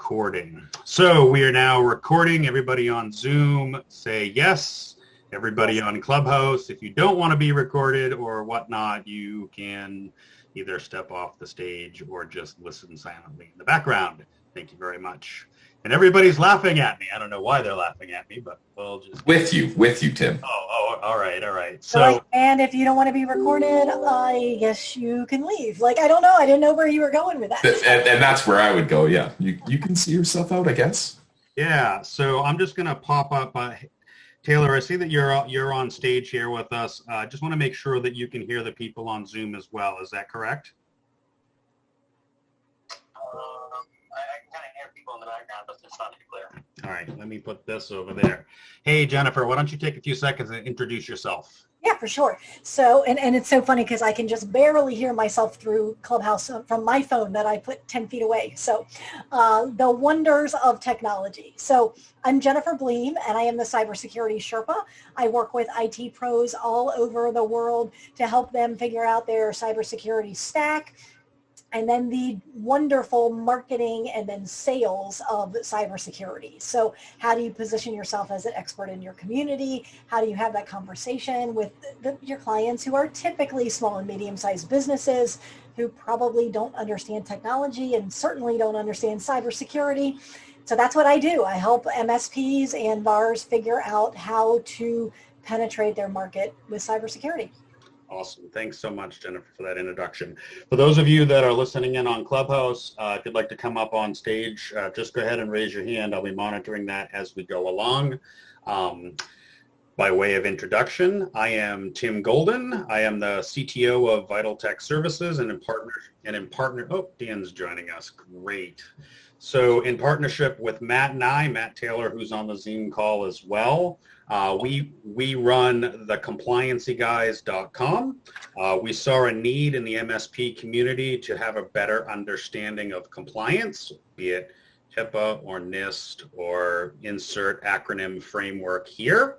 recording. So we are now recording. Everybody on Zoom, say yes. Everybody on Clubhouse, if you don't want to be recorded or whatnot, you can either step off the stage or just listen silently in the background. Thank you very much. And everybody's laughing at me. I don't know why they're laughing at me, but we'll just... With you, Tim. Oh, all right. So, and if you don't want to be recorded, I guess you can leave. I don't know. I didn't know where you were going with that. And that's where I would go, yeah. You can see yourself out, I guess. Yeah, so I'm just going to pop up. Taylor, I see that you're on stage here with us. I just want to make sure that you can hear the people on Zoom as well. Is that correct? I can kind of hear people in the background, but it's not too clear. All right, let me put this over there. Hey, Jennifer, why don't you take a few seconds and introduce yourself? Yeah, for sure. So, and it's so funny because I can just barely hear myself through Clubhouse from my phone that I put 10 feet away. So the wonders of technology. So I'm Jennifer Bleam, and I am the Cybersecurity Sherpa. I work with IT pros all over the world to help them figure out their cybersecurity stack, and then the wonderful marketing and then sales of cybersecurity. So how do you position yourself as an expert in your community? How do you have that conversation with your clients who are typically small and medium-sized businesses who probably don't understand technology and certainly don't understand cybersecurity? So that's what I do. I help MSPs and VARs figure out how to penetrate their market with cybersecurity. Awesome. Thanks so much, Jennifer, for that introduction. For those of you that are listening in on Clubhouse, if you'd like to come up on stage, just go ahead and raise your hand. I'll be monitoring that as we go along. By way of introduction, I am Tim Golden. I am the CTO of Vital Tech Services, and in partner, oh, Dan's joining us. Great. So in partnership with Matt Taylor, who's on the Zoom call as well, we run the compliancyguys.com. We saw a need in the MSP community to have a better understanding of compliance, be it HIPAA or NIST or insert acronym framework here.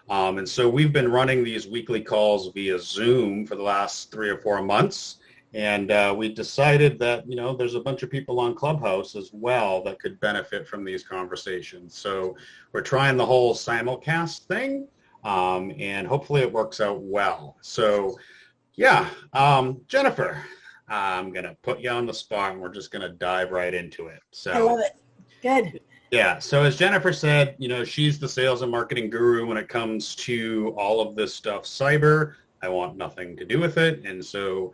And so we've been running these weekly calls via Zoom for the last 3 or 4 months. And we decided that, there's a bunch of people on Clubhouse as well that could benefit from these conversations. So we're trying the whole simulcast thing, and hopefully it works out well. So, yeah, Jennifer, I'm going to put you on the spot, and we're just going to dive right into it. So I love it. Good. Yeah, so as Jennifer said, she's the sales and marketing guru when it comes to all of this stuff cyber. I want nothing to do with it. And so,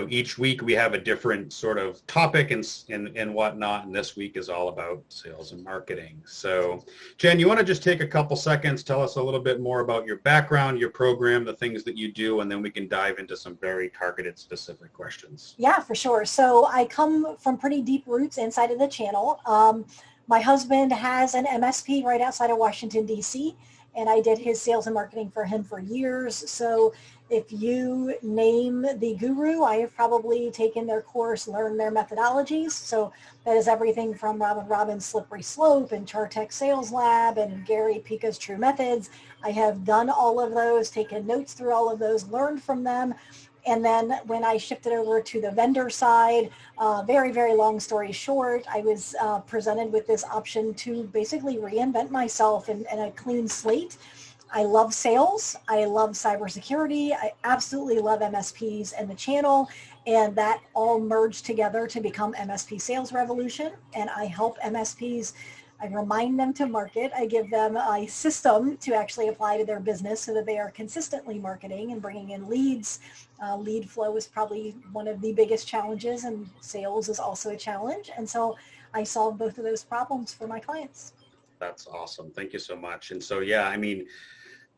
each week we have a different sort of topic and whatnot. And this week is all about sales and marketing. So Jen, you want to just take a couple seconds, tell us a little bit more about your background, your program, the things that you do, and then we can dive into some very targeted specific questions. Yeah, for sure. So I come from pretty deep roots inside of the channel. My husband has an MSP right outside of Washington, D.C., and I did his sales and marketing for him for years. So if you name the guru, I have probably taken their course, learned their methodologies. So that is everything from Robin Robbins' Slippery Slope and Chartech Sales Lab and Gary Pica's True Methods. I have done all of those, taken notes through all of those, learned from them. And then when I shifted over to the vendor side, very, very long story short, I was presented with this option to basically reinvent myself in a clean slate. I love sales. I love cybersecurity. I absolutely love MSPs and the channel. And that all merged together to become MSP Sales Revolution. And I help MSPs. I remind them to market. I give them a system to actually apply to their business so that they are consistently marketing and bringing in leads. Lead flow is probably one of the biggest challenges, and sales is also a challenge. And so I solve both of those problems for my clients. That's awesome. Thank you so much. And so, yeah,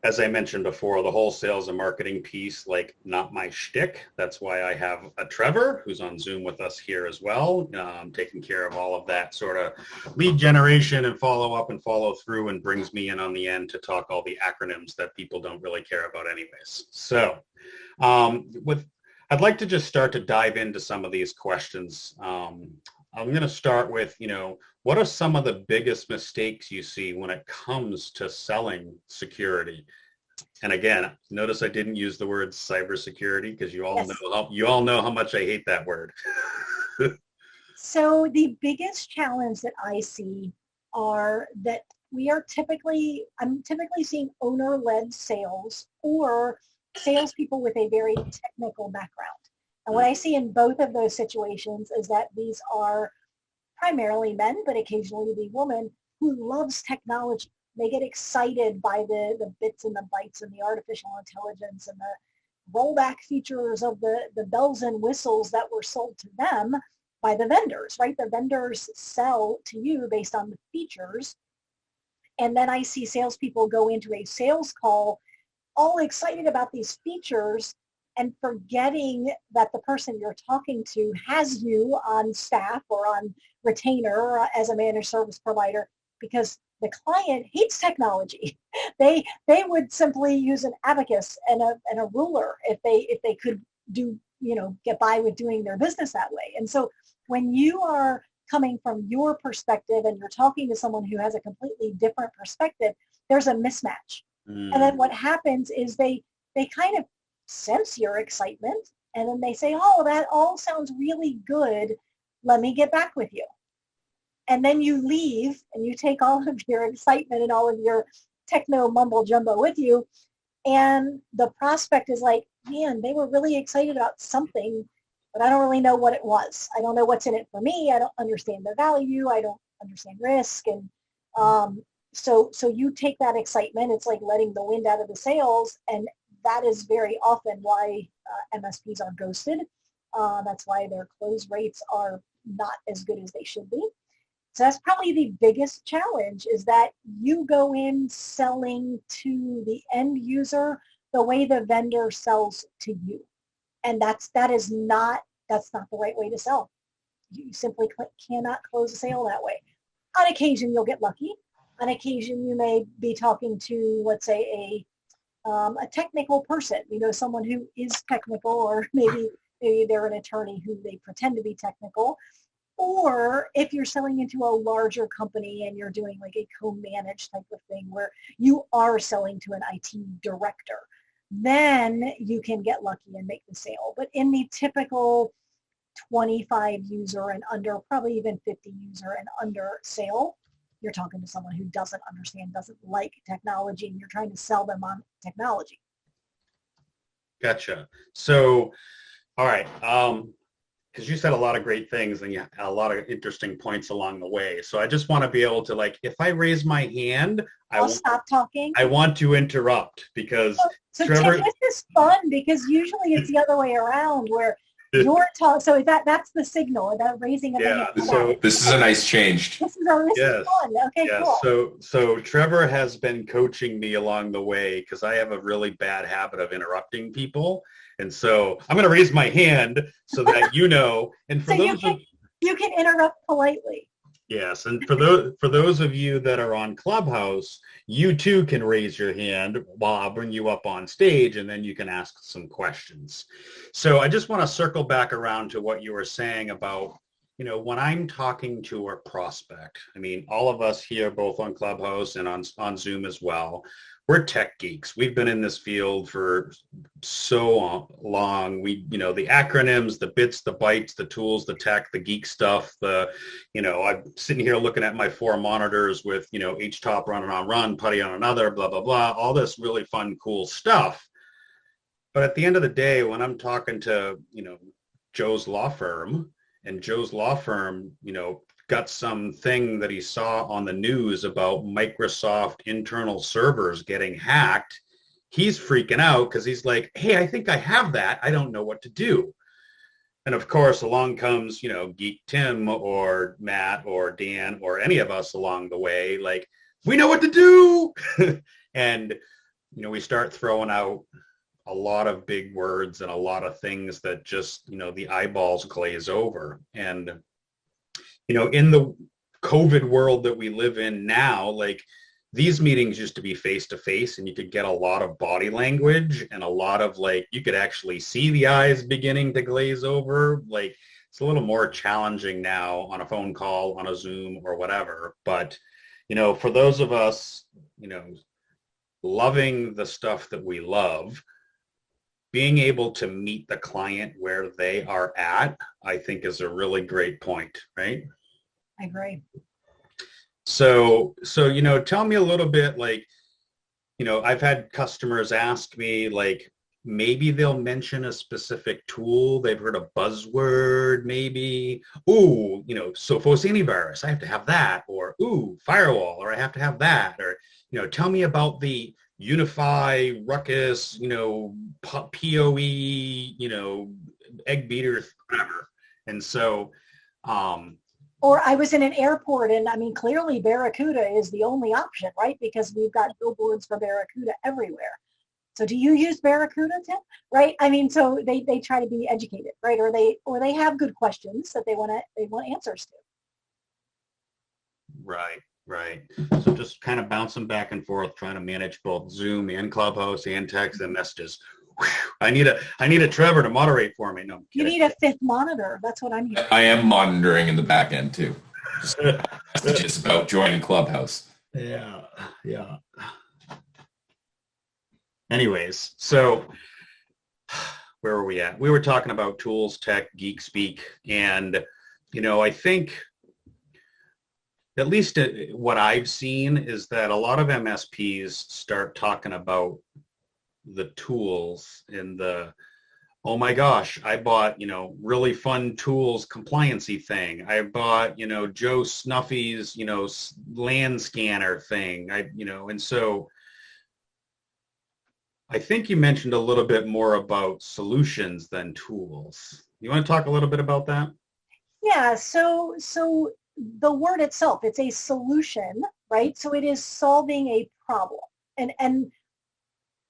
as I mentioned before, the whole sales and marketing piece, not my shtick. That's why I have a Trevor who's on Zoom with us here as well, taking care of all of that sort of lead generation and follow up and follow through, and brings me in on the end to talk all the acronyms that people don't really care about anyways. So I'd like to just start to dive into some of these questions. I'm going to start with, what are some of the biggest mistakes you see when it comes to selling security? And again, notice I didn't use the word cybersecurity because you all know how much I hate that word. So the biggest challenge that I see are that I'm typically seeing owner-led sales or salespeople with a very technical background. And what I see in both of those situations is that these are primarily men, but occasionally the woman who loves technology. They get excited by the bits and the bytes and the artificial intelligence and the rollback features of the bells and whistles that were sold to them by the vendors, right? The vendors sell to you based on the features. And then I see salespeople go into a sales call all excited about these features and forgetting that the person you're talking to has you on staff or on retainer as a managed service provider, because the client hates technology. They would simply use an abacus and a ruler if they could get by with doing their business that way. And so when you are coming from your perspective and you're talking to someone who has a completely different perspective, there's a mismatch. And then what happens is they kind of sense your excitement, and then they say, oh, that all sounds really good. Let me get back with you. And then you leave and you take all of your excitement and all of your techno mumbo jumbo with you. And the prospect is like, man, they were really excited about something, but I don't really know what it was. I don't know what's in it for me. I don't understand the value. I don't understand risk. And so you take that excitement. It's like letting the wind out of the sails. And that is very often why MSPs are ghosted. That's why their close rates are not as good as they should be. So that's probably the biggest challenge, is that you go in selling to the end user the way the vendor sells to you. And that's not the right way to sell. You simply cannot close a sale that way. On occasion, you'll get lucky. On occasion, you may be talking to, let's say, a technical person, someone who is technical, or maybe they're an attorney who they pretend to be technical. Or if you're selling into a larger company and you're doing like a co-managed type of thing where you are selling to an IT director, then you can get lucky and make the sale. But in the typical 25 user and under, probably even 50 user and under sale, you're talking to someone who doesn't understand, doesn't like technology, and you're trying to sell them on technology. Gotcha. So, all right. Because you said a lot of great things and you had a lot of interesting points along the way. So I just want to be able to, like, if I raise my hand, I'll stop talking. I want to interrupt, because so Trevor, Tim, this is fun, because usually it's the other way around where you're talking. So that's the signal, that raising of the hand. So this is a nice change. This is fun. Okay, cool. So Trevor has been coaching me along the way, because I have a really bad habit of interrupting people. And so I'm going to raise my hand so that you know. And for so you can interrupt politely. Yes, and for those of you that are on Clubhouse, you too can raise your hand while I'll bring you up on stage, and then you can ask some questions. So I just want to circle back around to what you were saying about, when I'm talking to a prospect. I mean, all of us here, both on Clubhouse and on Zoom as well, we're tech geeks. We've been in this field for so long. We, the acronyms, the bits, the bytes, the tools, the tech, the geek stuff, I'm sitting here looking at my 4 monitors with, HTOP running on one, putty on another, blah, blah, blah, all this really fun, cool stuff. But at the end of the day, when I'm talking to, Joe's law firm, and Joe's law firm, got something that he saw on the news about Microsoft internal servers getting hacked, he's freaking out because he's like, hey, I think I have that. I don't know what to do. And of course, along comes, Geek Tim or Matt or Dan or any of us along the way, like, we know what to do. And, we start throwing out a lot of big words and a lot of things that just, the eyeballs glaze over. And in the COVID world that we live in now, like, these meetings used to be face-to-face, and you could get a lot of body language and a lot of, like, you could actually see the eyes beginning to glaze over. Like, it's a little more challenging now on a phone call, on a Zoom or whatever. But, for those of us, loving the stuff that we love, being able to meet the client where they are at, I think is a really great point, right? I agree. So, tell me a little bit, like, I've had customers ask me, like, maybe they'll mention a specific tool. They've heard a buzzword, maybe. Ooh, Sophos antivirus, I have to have that. Or, ooh, firewall, or I have to have that. Or, tell me about the Unify, Ruckus, PoE, egg beater, whatever. And so, or I was in an airport, and I mean, clearly Barracuda is the only option, right? Because we've got billboards for Barracuda everywhere. So do you use Barracuda, Tim? Right? I mean, so they try to be educated, right? Or they have good questions that they want answers to. Right. So just kind of bouncing back and forth, trying to manage both Zoom and Clubhouse and text and messages. Whew. I need a Trevor to moderate for me. No, you need a fifth monitor. That's what I'm hearing. I am monitoring in the back end too. Just about joining Clubhouse. Yeah. Anyways, so where were we at? We were talking about tools, tech, geek speak, and I think at least what I've seen is that a lot of MSPs start talking about the tools in the, oh my gosh, I bought, really fun tools compliancy thing. I bought, Joe Snuffy's, land scanner thing. And so I think you mentioned a little bit more about solutions than tools. You want to talk a little bit about that? Yeah, so the word itself, it's a solution, right? So it is solving a problem. And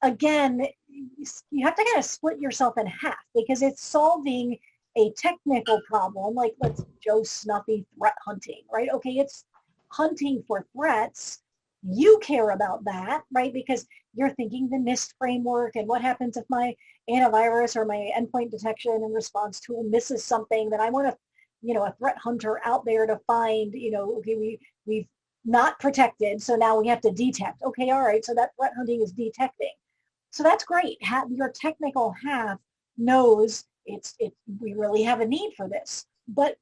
again, you have to kind of split yourself in half, because it's solving a technical problem, like let's Joe Snuffy threat hunting, right? Okay, it's hunting for threats. You care about that, right? Because you're thinking the NIST framework and what happens if my antivirus or my endpoint detection and response tool misses something that I want to, a threat hunter out there to find, okay, we've not protected, so now we have to detect. Okay, all right, so that threat hunting is detecting. So that's great. Your technical half knows we really have a need for this, but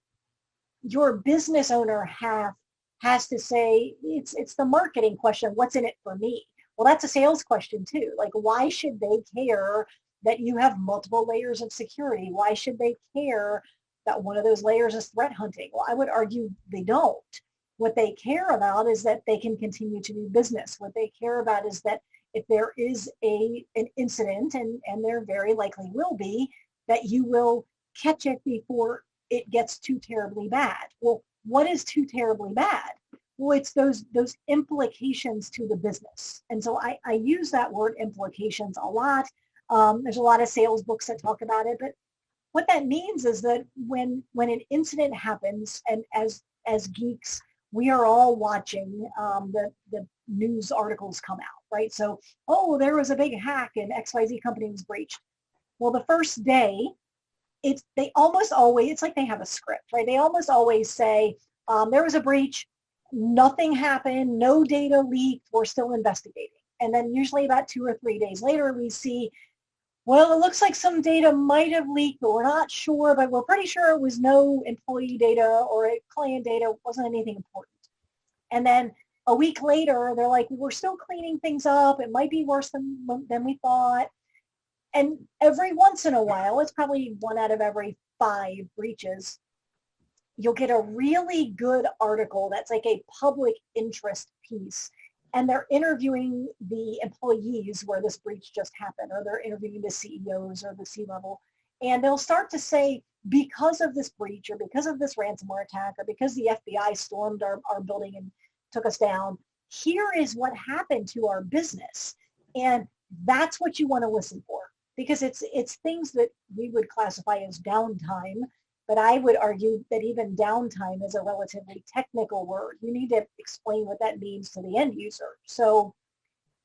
your business owner half has to say, it's the marketing question, what's in it for me? Well, that's a sales question too. Like, why should they care that you have multiple layers of security? Why should they care that one of those layers is threat hunting? Well, I would argue they don't. What they care about is that they can continue to do business. What they care about is that if there is an incident, and there very likely will be, that you will catch it before it gets too terribly bad. Well, what is too terribly bad? Well, it's those implications to the business. And so I use that word implications a lot. There's a lot of sales books that talk about it, but what that means is that when an incident happens, and as geeks, we are all watching the news articles come out, right? So, oh, there was a big hack and XYZ company was breached. Well, the first day, they almost always, it's like they have a script, right? They almost always say, there was a breach, nothing happened, no data leaked, we're still investigating. And then usually about 2 or 3 days later, we see, well, it looks like some data might have leaked, but we're not sure, but we're pretty sure it was no employee data or client data, wasn't anything important. And then a week later, they're like, we're still cleaning things up. It might be worse than we thought. And every once in a while, it's probably 1 out of every 5 breaches, you'll get a really good article that's like a public interest piece. And they're interviewing the employees where this breach just happened, or they're interviewing the CEOs or the C-level. And they'll start to say, because of this breach, or because of this ransomware attack, or because the FBI stormed our building and took us down, here is what happened to our business. And that's what you want to listen for, because it's things that we would classify as downtime. But I would argue that even downtime is a relatively technical word. You need to explain what that means to the end user. So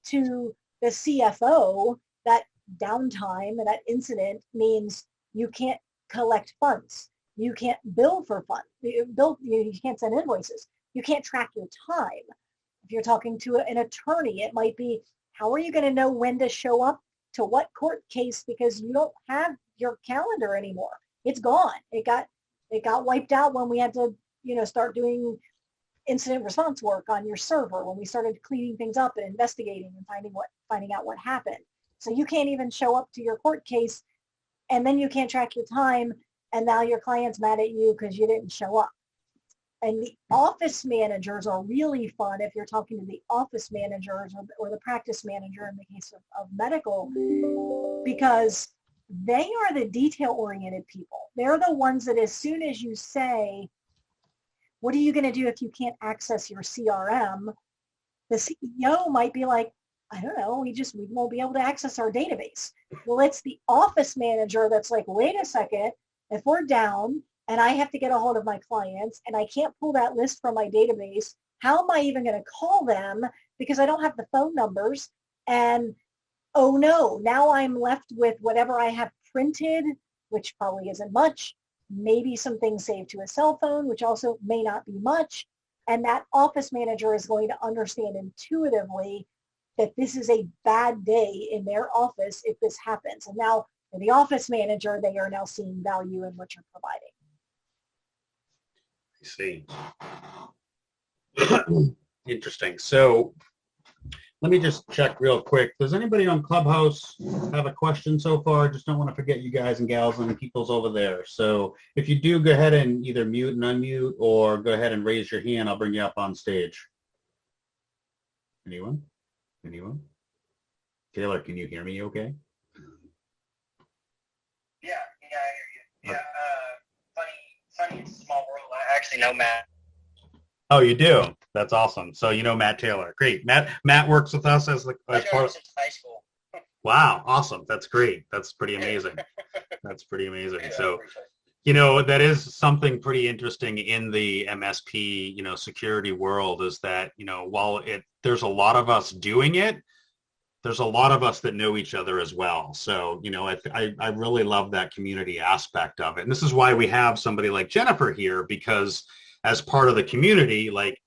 to the CFO, that downtime and that incident means you can't collect funds. You can't bill for funds. You can't send invoices. You can't track your time. If you're talking to an attorney, it might be, how are you going to know when to show up to what court case because you don't have your calendar anymore. It's gone. It got wiped out when we had to, start doing incident response work on your server, when we started cleaning things up and investigating and finding out what happened. So you can't even show up to your court case, and then you can't track your time, and now your client's mad at you because you didn't show up. And the office managers are really fun if you're talking to the office managers or the practice manager in the case of medical, because they are the detail-oriented people. They're the ones that as soon as you say, what are you going to do if you can't access your CRM? The CEO might be like, I don't know, we won't be able to access our database. Well, it's the office manager that's like, wait a second, if we're down and I have to get a hold of my clients and I can't pull that list from my database, how am I even going to call them because I don't have the phone numbers? And oh no, now I'm left with whatever I have printed, which probably isn't much, maybe some things saved to a cell phone, which also may not be much. And that office manager is going to understand intuitively that this is a bad day in their office if this happens. And now for the office manager, they are now seeing value in what you're providing. I see. Interesting. So let me just check real quick. Does anybody on Clubhouse have a question so far? Just don't want to forget you guys and gals and people's over there. So if you do, go ahead and either mute and unmute or go ahead and raise your hand. I'll bring you up on stage. Anyone? Anyone? Taylor, can you hear me okay? Yeah, I hear you. Yeah, funny, it's a small world. I actually know Matt. Oh, you do? That's awesome. So you know Matt Taylor. Great. Matt works with us as I've known part him since high school. Wow, awesome. That's great. That's pretty amazing. That's pretty amazing. Yeah, So, that is something pretty interesting in the MSP, security world is that, while there's a lot of us doing it, there's a lot of us that know each other as well. So, I really love that community aspect of it. And this is why we have somebody like Jennifer here, because as part of the community, like,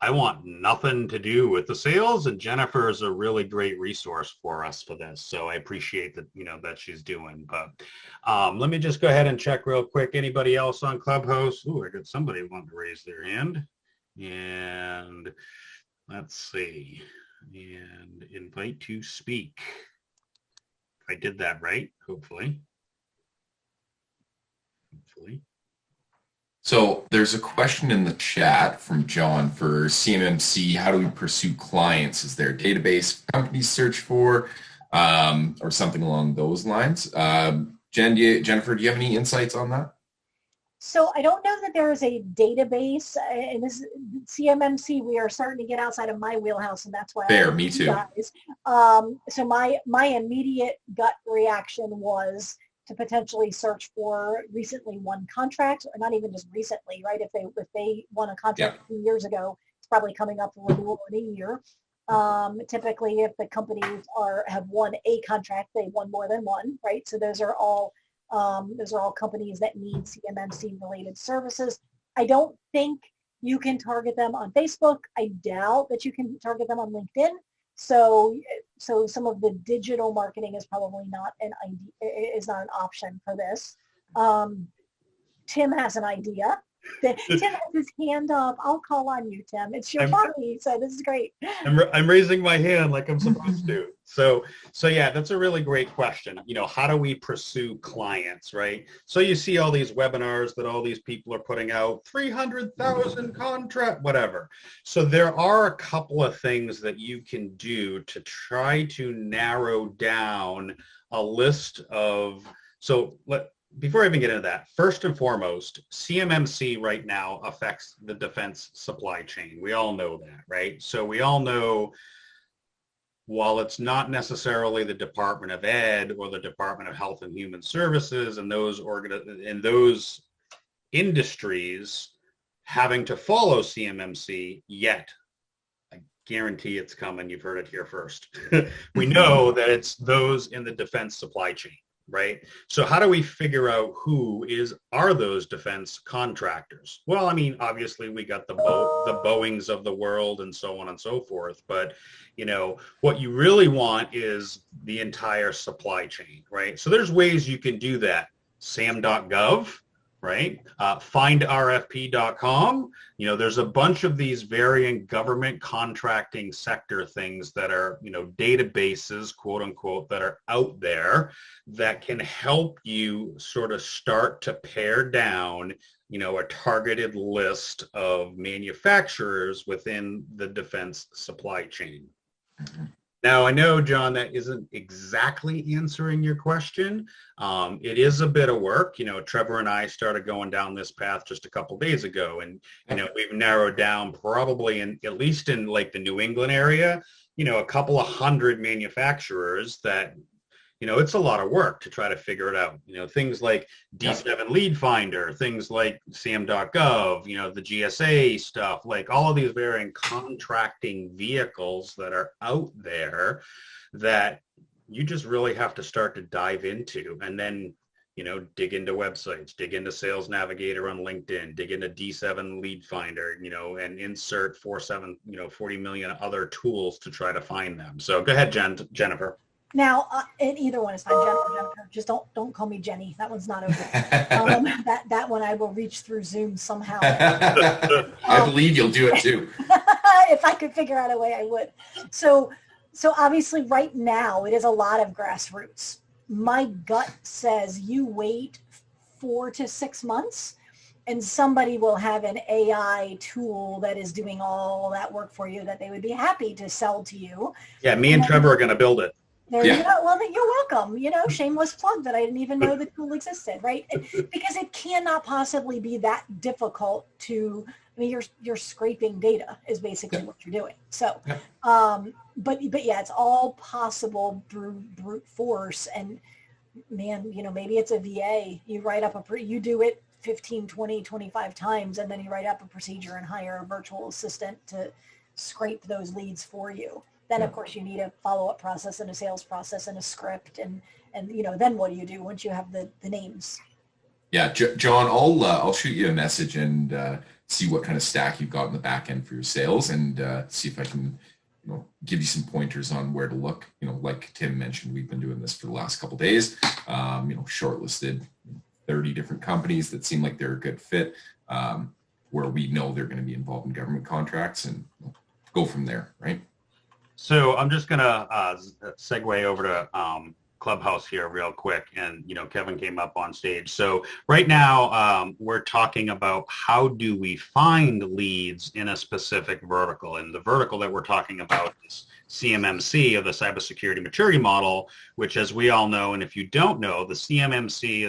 I want nothing to do with the sales, and Jennifer is a really great resource for us for this. So I appreciate that, that she's doing. But let me just go ahead and check real quick. Anybody else on Clubhouse? Ooh, I got somebody wanting to raise their hand. And let's see. And invite to speak. I did that right, hopefully. So there's a question in the chat from John for CMMC. How do we pursue clients? Is there a database companies search for or something along those lines? Jennifer, do you have any insights on that? So I don't know that there is a database. In this CMMC, we are starting to get outside of my wheelhouse, and that's why Fair, me too. Guys. So my immediate gut reaction was to potentially search for recently won contracts, or not even just recently, right? If they won a contract a few years ago, it's probably coming up for renewal in a year. Typically, if the companies have won a contract, they won more than one, right? So those are all companies that need CMMC related services. I don't think you can target them on Facebook. I doubt that you can target them on LinkedIn. So some of the digital marketing is probably not an option for this. Tim has an idea. Tim has his hand up. I'll call on you, Tim. It's your party, so this is great. I'm raising my hand like I'm supposed to. So yeah, that's a really great question. How do we pursue clients, right? So you see all these webinars that all these people are putting out, 300,000 contract, whatever. So there are a couple of things that you can do to try to narrow down a list of, before I even get into that, first and foremost, CMMC right now affects the defense supply chain. We all know that, right? So we all know, while it's not necessarily the Department of Ed or the Department of Health and Human Services and those industries having to follow CMMC yet, I guarantee it's coming. You've heard it here first. We know that it's those in the defense supply chain. right? So how do we figure out who are those defense contractors? Well, I mean, obviously we got the Boeings of the world and so on and so forth, but what you really want is the entire supply chain, right? So there's ways you can do that. SAM.gov, right? FindRFP.com. There's a bunch of these varying government contracting sector things that are, databases, quote unquote, that are out there that can help you sort of start to pare down, a targeted list of manufacturers within the defense supply chain. Mm-hmm. Now, I know, John, that isn't exactly answering your question. It is a bit of work. Trevor and I started going down this path just a couple days ago, and we've narrowed down probably at least in like the New England area, a couple of hundred manufacturers that it's a lot of work to try to figure it out. Things like D7 Lead Finder, things like SAM.gov, the GSA stuff, like all of these varying contracting vehicles that are out there that you just really have to start to dive into, and then, dig into websites, dig into Sales Navigator on LinkedIn, dig into D7 Lead Finder, and insert 40 million other tools to try to find them. So go ahead, Jennifer. Now, and either one is fine, Jennifer. Just don't call me Jenny. That one's not okay. That one I will reach through Zoom somehow. I believe you'll do it too. If I could figure out a way, I would. So obviously, right now it is a lot of grassroots. My gut says you wait 4 to 6 months, and somebody will have an AI tool that is doing all that work for you that they would be happy to sell to you. Yeah, me and Trevor are going to build it. There you go. Well, you're welcome. Shameless plug that I didn't even know the tool existed, right? Because it cannot possibly be that difficult to. I mean, you're scraping data is basically what you're doing. So, but yeah, it's all possible through brute force. And man, maybe it's a VA. You write up you do it 15, 20, 25 times, and then you write up a procedure and hire a virtual assistant to scrape those leads for you. Then, of course, you need a follow-up process and a sales process and a script. And then what do you do once you have the names? Yeah, John, I'll shoot you a message and see what kind of stack you've got in the back end for your sales, and see if I can give you some pointers on where to look. Like Tim mentioned, we've been doing this for the last couple of days. Shortlisted 30 different companies that seem like they're a good fit, where we know they're going to be involved in government contracts, and go from there, right? So I'm just going to segue over to Clubhouse here real quick. And, Kevin came up on stage. So right now we're talking about how do we find leads in a specific vertical. And the vertical that we're talking about is CMMC, of the Cybersecurity Maturity Model, which, as we all know, and if you don't know, the CMMC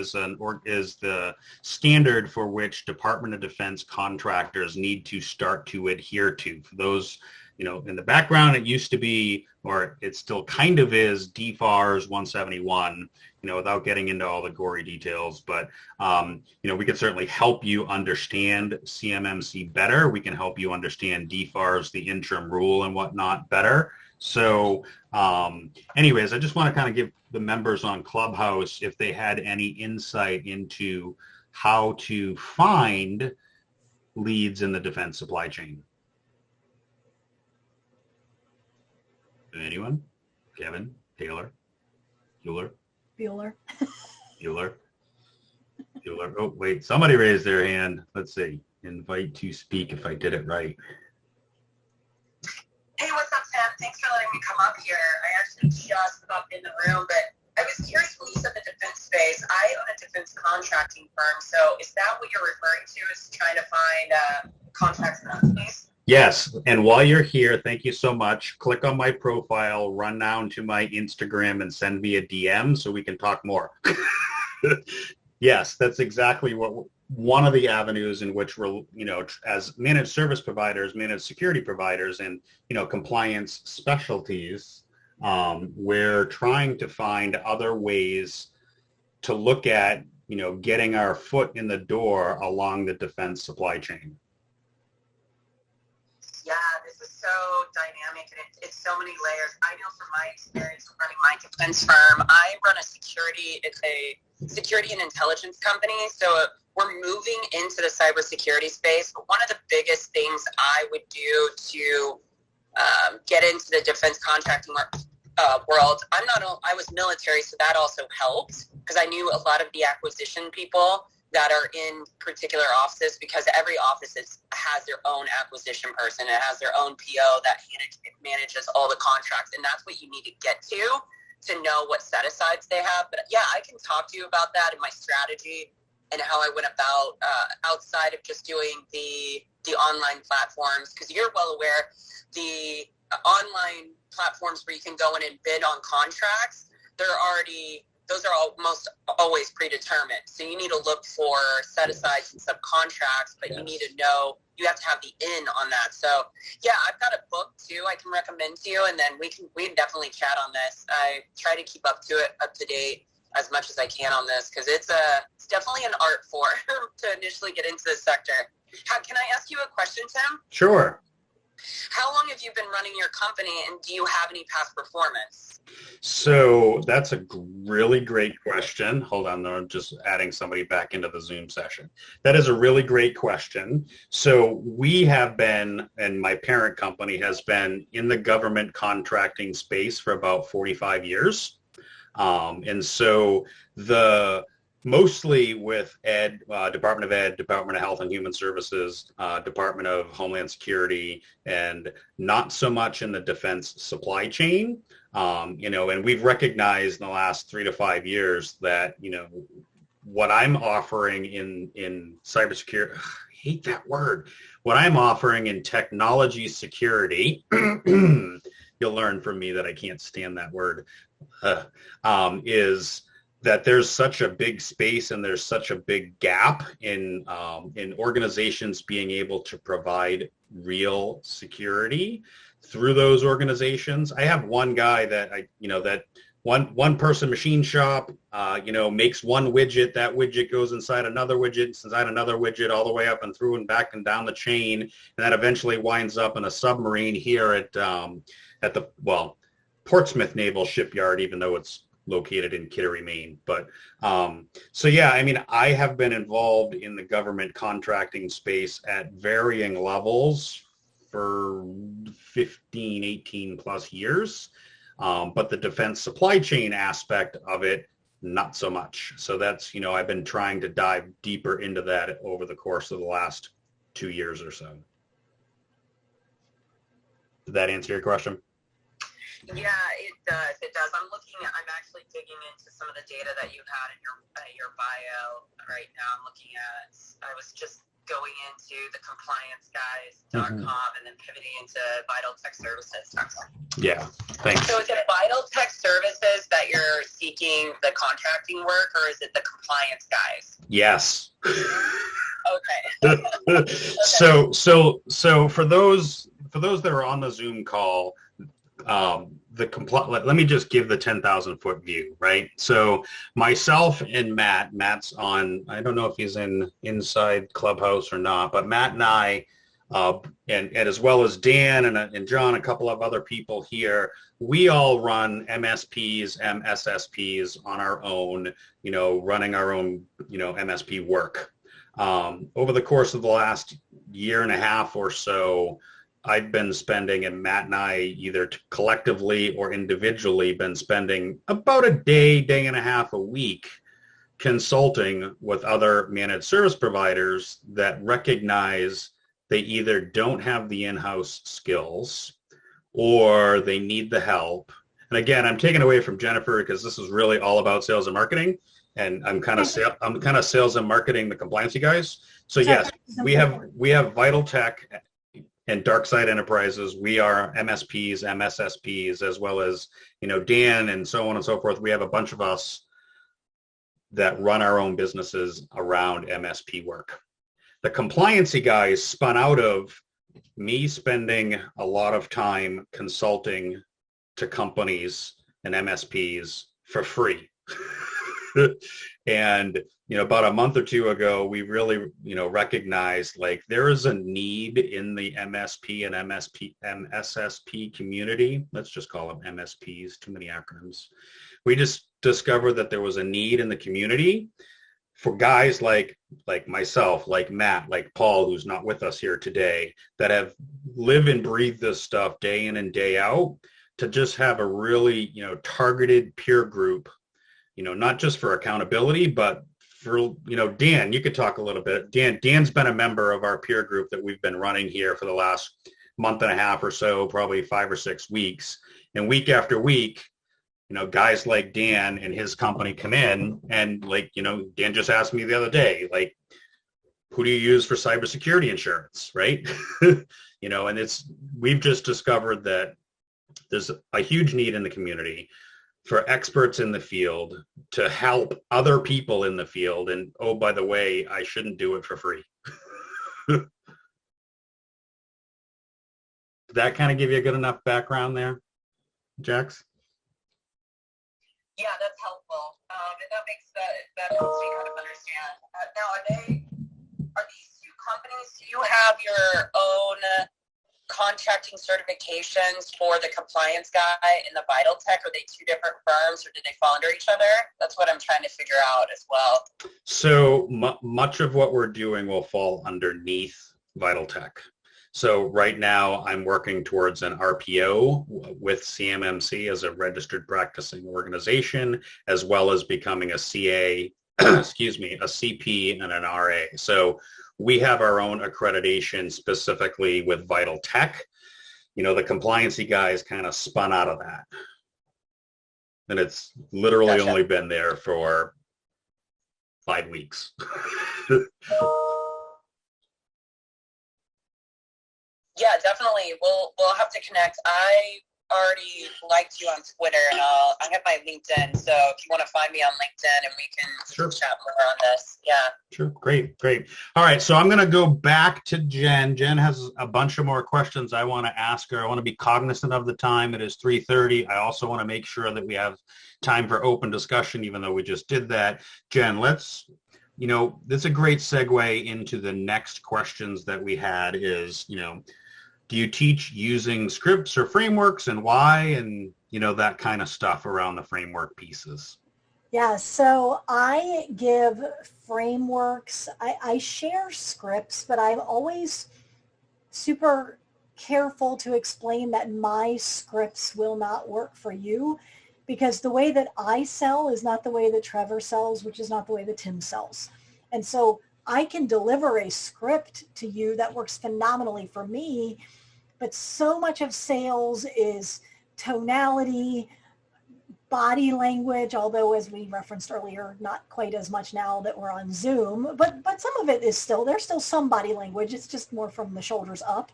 is the standard for which Department of Defense contractors need to start to adhere to. For those in the background, it used to be, or it still kind of is, DFARS 171, without getting into all the gory details. But, we can certainly help you understand CMMC better. We can help you understand DFARS, the interim rule and whatnot, better. So anyways, I just want to kind of give the members on Clubhouse, if they had any insight into how to find leads in the defense supply chain. Anyone? Kevin? Taylor? Bueller? Oh, wait. Somebody raised their hand. Let's see. Invite to speak if I did it right. Hey, what's up, Sam? Thanks for letting me come up here. I actually just got in the room, but I was curious when you said the defense space. I own a defense contracting firm, so is that what you're referring to, is trying to find contracts in that space? Yes, and while you're here, thank you so much. Click on my profile, run down to my Instagram, and send me a DM so we can talk more. Yes, that's exactly one of the avenues in which we're, as managed service providers, managed security providers, and, compliance specialties, we're trying to find other ways to look at, getting our foot in the door along the defense supply chain. Yeah, this is so dynamic and it's so many layers. I know from my experience running my defense firm, I run it's a security and intelligence company. So we're moving into the cybersecurity space. But one of the biggest things I would do to get into the defense contracting world, I was military, so that also helped because I knew a lot of the acquisition people that are in particular offices, because every office has their own acquisition person. It has their own PO that manages all the contracts, and that's what you need to get to know what set-asides they have. But yeah, I can talk to you about that and my strategy and how I went about outside of just doing the online platforms, because you're well aware the online platforms where you can go in and bid on contracts, those are almost always predetermined. So you need to look for set-asides and subcontracts, but you need to know, you have to have the in on that. So yeah, I've got a book too I can recommend to you, and then we can definitely chat on this. I try to keep up to date as much as I can on this, because it's definitely an art form to initially get into this sector. Can I ask you a question, Tim? Sure. How long have you been running your company, and do you have any past performance? So that's a really great question. Hold on, though, I'm just adding somebody back into the Zoom session. That is a really great question. So we have been, and my parent company has been in the government contracting space for about 45 years. And so mostly with Department of Ed, Department of Health and Human Services, Department of Homeland Security, and not so much in the defense supply chain. And we've recognized in the last 3 to 5 years that, what I'm offering in cybersecurity, I hate that word, what I'm offering in technology security, you'll learn from me that I can't stand that word, is that there's such a big space and there's such a big gap in organizations being able to provide real security through those organizations. I have one guy that one person machine shop, makes one widget. That widget goes inside another widget, all the way up and through and back and down the chain, and that eventually winds up in a submarine here at the Portsmouth Naval Shipyard, even though it's located in Kittery, Maine. But I have been involved in the government contracting space at varying levels for 15, 18 plus years. But the defense supply chain aspect of it, not so much. So that's, I've been trying to dive deeper into that over the course of the last 2 years or so. Did that answer your question? Yeah, it does. I'm actually digging into some of the data that you had in your bio right now. I was just going into the complianceguys.com and then pivoting into vitaltechservices.com. Yeah, thanks. So is it Vital Tech Services that you're seeking the contracting work, or is it the compliance guys? Yes. Okay. So for those that are on the Zoom call, let me just give the 10,000 foot view, right? So myself and Matt's on, I don't know if he's inside Clubhouse or not, but Matt and I, and as well as Dan and John, a couple of other people here, we all run MSPs, MSSPs on our own, running our own, MSP work. Over the course of the last year and a half or so, I've been spending, and Matt and I either collectively or individually been spending about a day and a half a week consulting with other managed service providers that recognize they either don't have the in-house skills or they need the help. And again, I'm taking away from Jennifer because this is really all about sales and marketing, and I'm kind of sales and marketing the Compliancy guys. So yes, we have Vital Tech and Darkside Enterprises. We are MSPs, MSSPs, as well as, Dan and so on and so forth. We have a bunch of us that run our own businesses around MSP work. The Compliancy guys spun out of me spending a lot of time consulting to companies and MSPs for free. And about a month or two ago, we really, recognized like there is a need in the MSP and MSSP community. Let's just call them MSPs, too many acronyms. We just discovered that there was a need in the community for guys like myself, like Matt, like Paul, who's not with us here today, that have live and breathe this stuff day in and day out, to just have a really, targeted peer group, not just for accountability, but for, Dan, you could talk a little bit. Dan's been a member of our peer group that we've been running here for the last month and a half or so, probably 5 or 6 weeks. And week after week, guys like Dan and his company come in and Dan just asked me the other day, who do you use for cybersecurity insurance, right? And we've just discovered that there's a huge need in the community for experts in the field to help other people in the field. And oh, by the way, I shouldn't do it for free. Did that kind of give you a good enough background there, Jax? Yeah, that's helpful. That helps me kind of understand. Now, are these two companies, do you have your own contracting certifications for the compliance guy and the vital tech? Are they two different firms, or do they fall under each other? That's what I'm trying to figure out as well. So much of what we're doing will fall underneath vital tech. So right now I'm working towards an RPO with CMMC as a registered practicing organization, as well as becoming a CA, a CP and an RA. So we have our own accreditation specifically with vital tech. The Compliancy guys kind of spun out of that. And it's literally Gotcha. only been there for 5 weeks. Yeah, definitely. We'll have to connect. I already liked you on Twitter, and I have my LinkedIn. So if you want to find me on LinkedIn, and we can chat more on this. Yeah. Sure. Great. All right. So I'm going to go back to Jen. Jen has a bunch of more questions I want to ask her. I want to be cognizant of the time. It is 3:30. I also want to make sure that we have time for open discussion, even though we just did that. Jen, this is a great segue into the next questions that we had is, do you teach using scripts or frameworks, and why, and that kind of stuff around the framework pieces? Yeah, so I give frameworks. I share scripts, but I'm always super careful to explain that my scripts will not work for you, because the way that I sell is not the way that Trevor sells, which is not the way that Tim sells. And so I can deliver a script to you that works phenomenally for me, but so much of sales is tonality, body language, although as we referenced earlier, not quite as much now that we're on Zoom, but some of it is there's still some body language. It's just more from the shoulders up.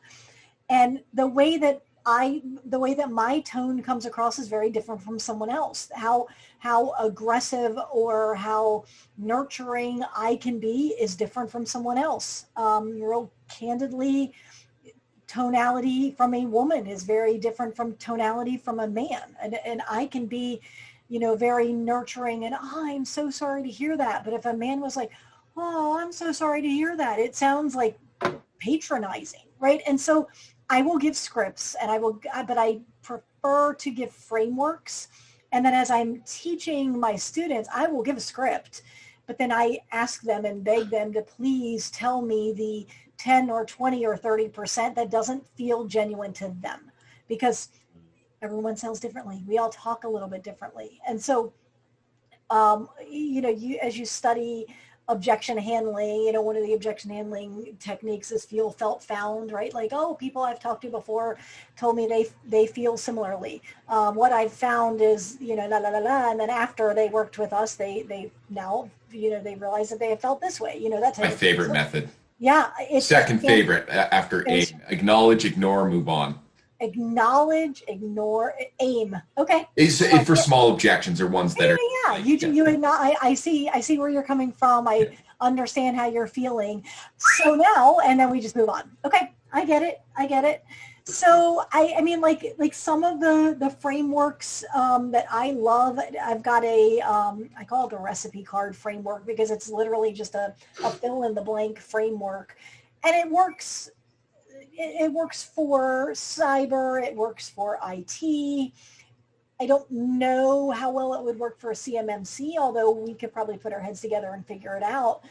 And the way that my tone comes across is very different from someone else. How aggressive or how nurturing I can be is different from someone else. Real candidly, tonality from a woman is very different from tonality from a man. And I can be, very nurturing and, I'm so sorry to hear that. But if a man was like, oh, I'm so sorry to hear that, it sounds like patronizing, right? And so I will give scripts, but I prefer to give frameworks. And then as I'm teaching my students, I will give a script, but then I ask them and beg them to please tell me the 10 or 20 or 30% that doesn't feel genuine to them, because everyone sells differently. We all talk a little bit differently. And so, as you study objection handling, one of the objection handling techniques is feel, felt, found, right? Like, oh, people I've talked to before told me they feel similarly. What I've found is, la, la, la, la. And then after they worked with us, they now, they realize that they have felt this way, that type My of thing. favorite method. Yeah. Second favorite after aim. Acknowledge, ignore, move on. Acknowledge, ignore, aim. Okay. For small objections or ones that are. Yeah. You I see where you're coming from. I understand how you're feeling. So now, and then we just move on. Okay. I get it. So I mean, like some of the frameworks that I love, I've got I call it the recipe card framework because it's literally just a fill in the blank framework, and it works. It works for cyber. It works for IT. I don't know how well it would work for a CMMC, although we could probably put our heads together and figure it out.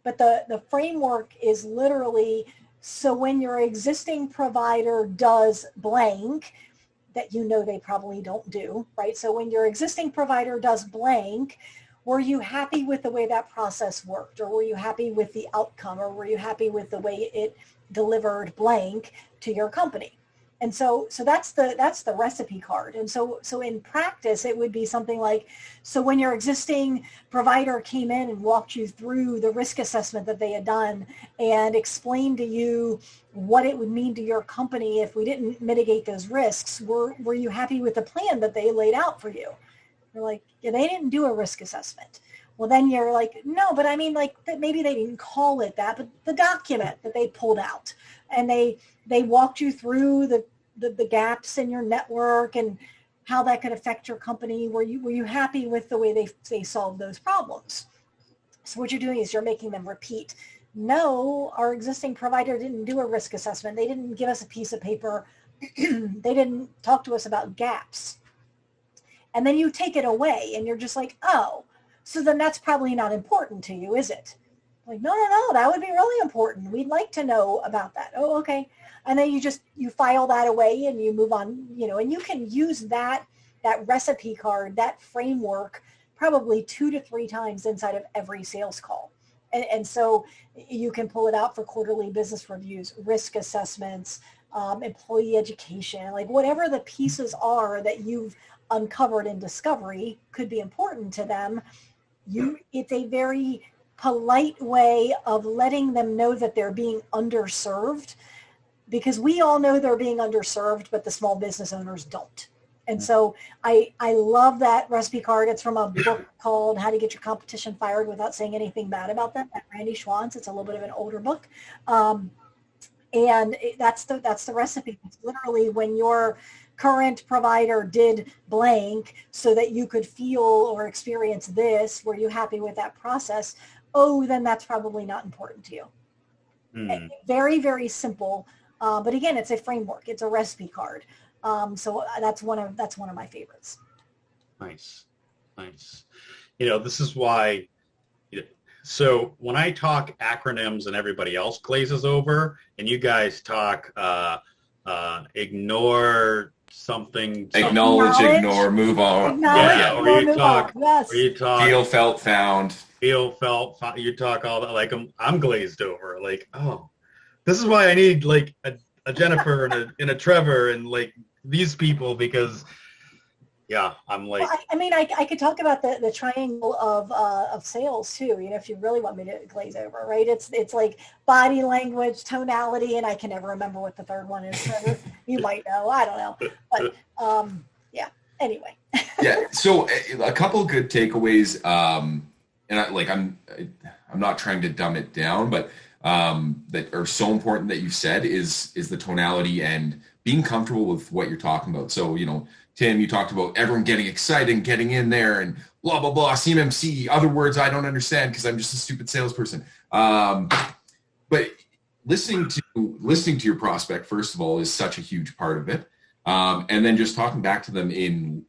But the framework is literally, so when your existing provider does blank, that you know they probably don't do, right? So when your existing provider does blank, were you happy with the way that process worked? Or were you happy with the outcome? Or were you happy with the way it delivered blank to your company? And so that's the recipe card. And so in practice, it would be something like, so when your existing provider came in and walked you through the risk assessment that they had done and explained to you what it would mean to your company if we didn't mitigate those risks, were you happy with the plan that they laid out for you? You're like, yeah, they didn't do a risk assessment. Well, then you're like, no, but I mean, like, maybe they didn't call it that, but the document that they pulled out, and they walked you through the gaps in your network and how that could affect your company. Were you happy with the way they solved those problems? So what you're doing is you're making them repeat. No, our existing provider didn't do a risk assessment. They didn't give us a piece of paper. They didn't talk to us about gaps. And then you take it away and you're just like, oh, so then that's probably not important to you, is it? Like, no, that would be really important. We'd like to know about that. Oh, okay. And then you file that away and you move on, and you can use that recipe card, that framework, probably 2 to 3 times inside of every sales call. And so you can pull it out for quarterly business reviews, risk assessments, employee education, like whatever the pieces are that you've uncovered in discovery could be important to them. It's a very polite way of letting them know that they're being underserved, because we all know they're being underserved, but the small business owners don't. And so I love that recipe card. It's from a book called How to Get Your Competition Fired Without Saying Anything Bad About Them by Randy Schwantz. It's a little bit of an older book. That's the recipe. It's literally when your current provider did blank so that you could feel or experience this, were you happy with that process? Oh, then that's probably not important to you. Very, very simple. But again, it's a framework. It's a recipe card. So that's one of my favorites. Nice. This is why. So when I talk acronyms and everybody else glazes over, and you guys talk ignore something. Acknowledge, ignore, move on. Or you talk feel, felt, found. You talk all that, like I'm glazed over. Like, oh, this is why I need like a Jennifer and a Trevor and like these people, because I'm like, well, I could talk about the triangle of sales too, if you really want me to glaze over, right? It's like body language, tonality, and I can never remember what the third one is. Trevor, you might know, I don't know, but anyway. So a couple of good takeaways, and I'm not trying to dumb it down, but that are so important that you said is the tonality and being comfortable with what you're talking about. So, Tim, you talked about everyone getting excited and getting in there and blah, blah, blah, CMMC, other words I don't understand because I'm just a stupid salesperson. But listening to your prospect, first of all, is such a huge part of it. And then just talking back to them in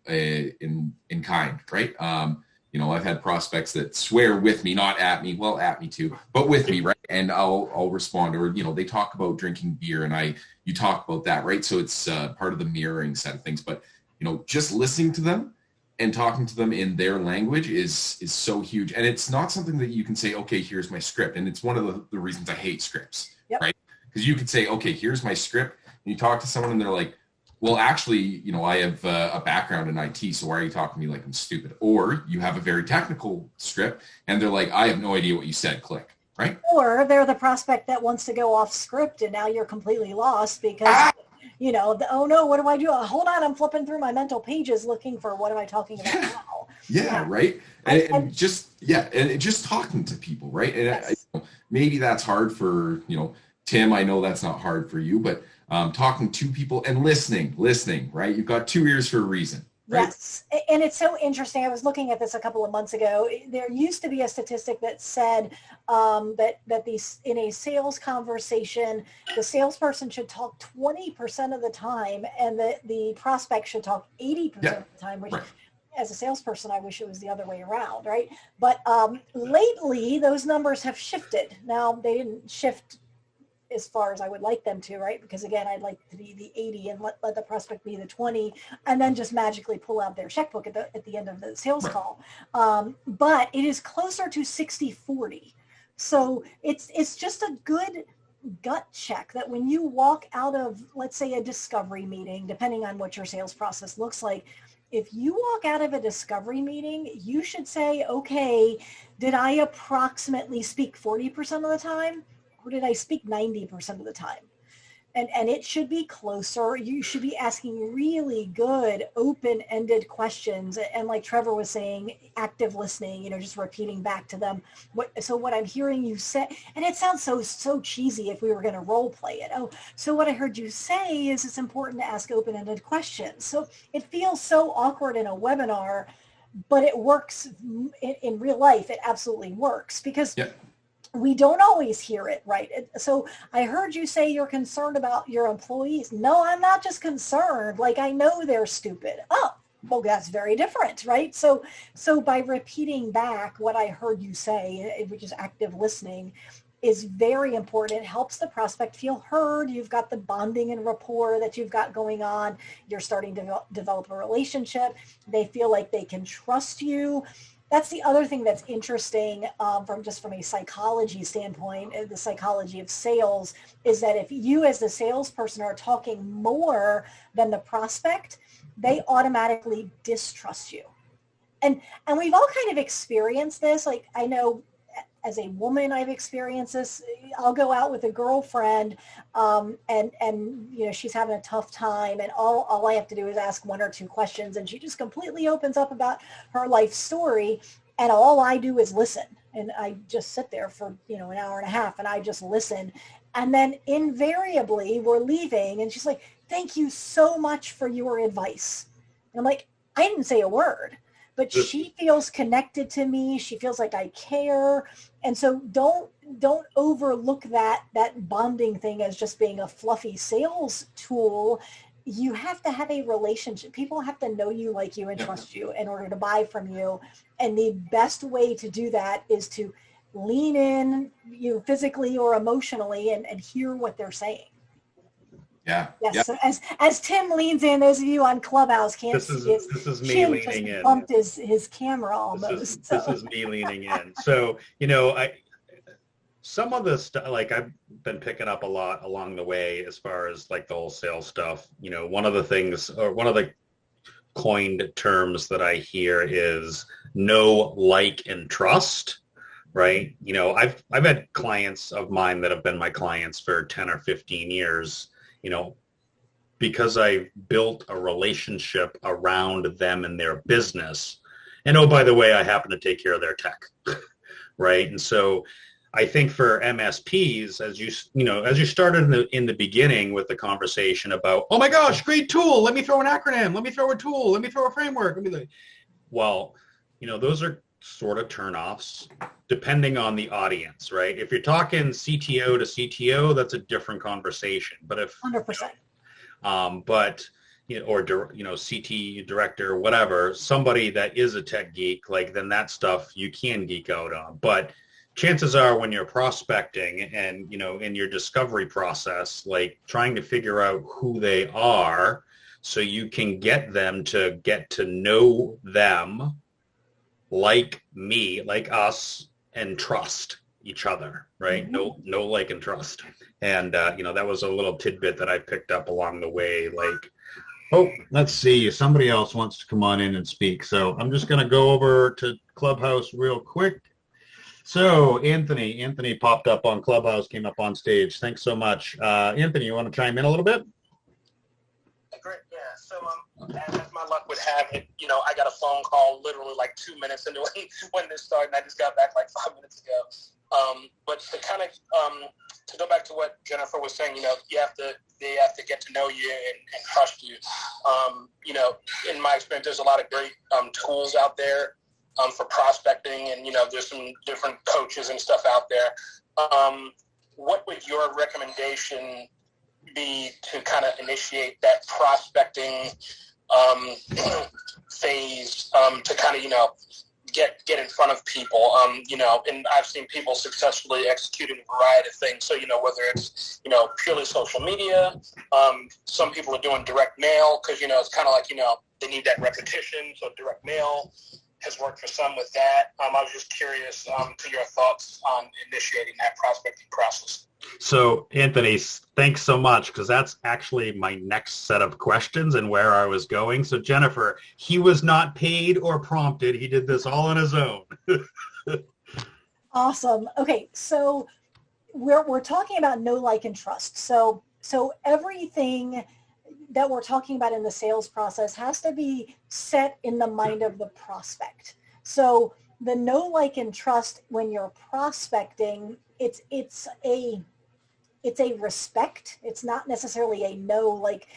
kind, right? I've had prospects that swear with me, not at me, well, at me too, but with me, right? And I'll respond, or, they talk about drinking beer and you talk about that, right? So it's part of the mirroring set of things, but, just listening to them and talking to them in their language is so huge. And it's not something that you can say, okay, here's my script. And it's one of the reasons I hate scripts, right? Because you could say, okay, here's my script. And you talk to someone and they're like, well, actually, I have a background in IT, so why are you talking to me like I'm stupid? Or you have a very technical script, and they're like, I have no idea what you said, click, right? Or they're the prospect that wants to go off script, and now you're completely lost because, oh no, what do I do? Hold on, I'm flipping through my mental pages looking for what am I talking about now? Yeah, right? And just talking to people, right? And maybe that's hard for, Tim, I know that's not hard for you, but talking to people and listening, right? You've got 2 ears for a reason. Right? Yes, and it's so interesting. I was looking at this a couple of months ago. There used to be a statistic that said that these in a sales conversation, the salesperson should talk 20% of the time, and the prospect should talk 80% of the time. Which, right. As a salesperson, I wish it was the other way around, right? But lately, those numbers have shifted. Now, they didn't shift as far as I would like them to, right? Because again, I'd like to be the 80 and let the prospect be the 20, and then just magically pull out their checkbook at the end of the sales call. But it is closer to 60-40. So it's just a good gut check that when you walk out of, let's say, a discovery meeting, depending on what your sales process looks like, if you walk out of a discovery meeting, you should say, okay, did I approximately speak 40% of the time? Or did I speak 90% of the time? And it should be closer. You should be asking really good, open-ended questions. And like Trevor was saying, active listening, just repeating back to them. So what I'm hearing you say, and it sounds so cheesy if we were going to role play it. Oh, so what I heard you say is it's important to ask open-ended questions. So it feels so awkward in a webinar, but it works in real life. It absolutely works because we don't always hear it, right? So I heard you say you're concerned about your employees. No, I'm not just concerned. Like, I know they're stupid. Oh, well, that's very different, right? So by repeating back what I heard you say, which is active listening, is very important. It helps the prospect feel heard. You've got the bonding and rapport that you've got going on. You're starting to develop a relationship. They feel like they can trust you. That's the other thing that's interesting from a psychology standpoint, the psychology of sales, is that if you as the salesperson are talking more than the prospect, they automatically distrust you. And we've all kind of experienced this. Like, I know as a woman, I've experienced this. I'll go out with a girlfriend and she's having a tough time, and all I have to do is ask one or two questions, and she just completely opens up about her life story, and all I do is listen. And I just sit there for, an hour and a half, and I just listen. And then invariably we're leaving, and she's like, "Thank you so much for your advice." And I'm like, I didn't say a word. But she feels connected to me. She feels like I care. And so don't overlook that bonding thing as just being a fluffy sales tool. You have to have a relationship. People have to know you, like you, and trust you in order to buy from you. And the best way to do that is to lean in, physically or emotionally, and hear what they're saying. Yeah. Yes. Yeah. So as Tim leans in, those of you on Clubhouse can't see his this is me chin leaning just in. bumped his camera almost. This is me leaning in. So, some of the stuff, like, I've been picking up a lot along the way as far as like the whole sales stuff. One of the things, or one of the coined terms that I hear is know, like, and trust. Right. I've had clients of mine that have been my clients for 10 or 15 years. Because I built a relationship around them and their business. And oh, by the way, I happen to take care of their tech, right? And so I think for MSPs, as you started in the beginning with the conversation about, oh my gosh, great tool, let me throw an acronym, let me throw a tool, let me throw a framework. Those are sort of turnoffs depending on the audience, right? If you're talking CTO to CTO, that's a different conversation. But if 100%. Or CT director, whatever, somebody that is a tech geek, like, then that stuff you can geek out on. But chances are when you're prospecting and, in your discovery process, like, trying to figure out who they are so you can get them to get to know them, like me, like us, and trust each other, right? Mm-hmm. No, like, and trust. And, that was a little tidbit that I picked up along the way. Like, oh, let's see, somebody else wants to come on in and speak. So I'm just going to go over to Clubhouse real quick. So Anthony popped up on Clubhouse, came up on stage. Thanks so much. Anthony, you want to chime in a little bit? Great, yeah. So as my luck would have it, I got a phone call literally like 2 minutes into when this started, and I just got back like 5 minutes ago. But to kind of to go back to what Jennifer was saying, they have to get to know you and trust you. In my experience, there's a lot of great tools out there for prospecting, and there's some different coaches and stuff out there. What would your recommendation be to kind of initiate that prospecting phase, to kind of get in front of people, and I've seen people successfully executing a variety of things. So, whether it's, purely social media, some people are doing direct mail because, it's kind of like, they need that repetition. So direct mail has worked for some with that. I was just curious to your thoughts on initiating that prospecting process. So, Anthony, thanks so much, because that's actually my next set of questions and where I was going. So, Jennifer, he was not paid or prompted. He did this all on his own. Awesome. Okay, so we're talking about know, like, and trust. So everything that we're talking about in the sales process has to be set in the mind of the prospect. So the know, like, and trust when you're prospecting, it's a respect. It's not necessarily a know, like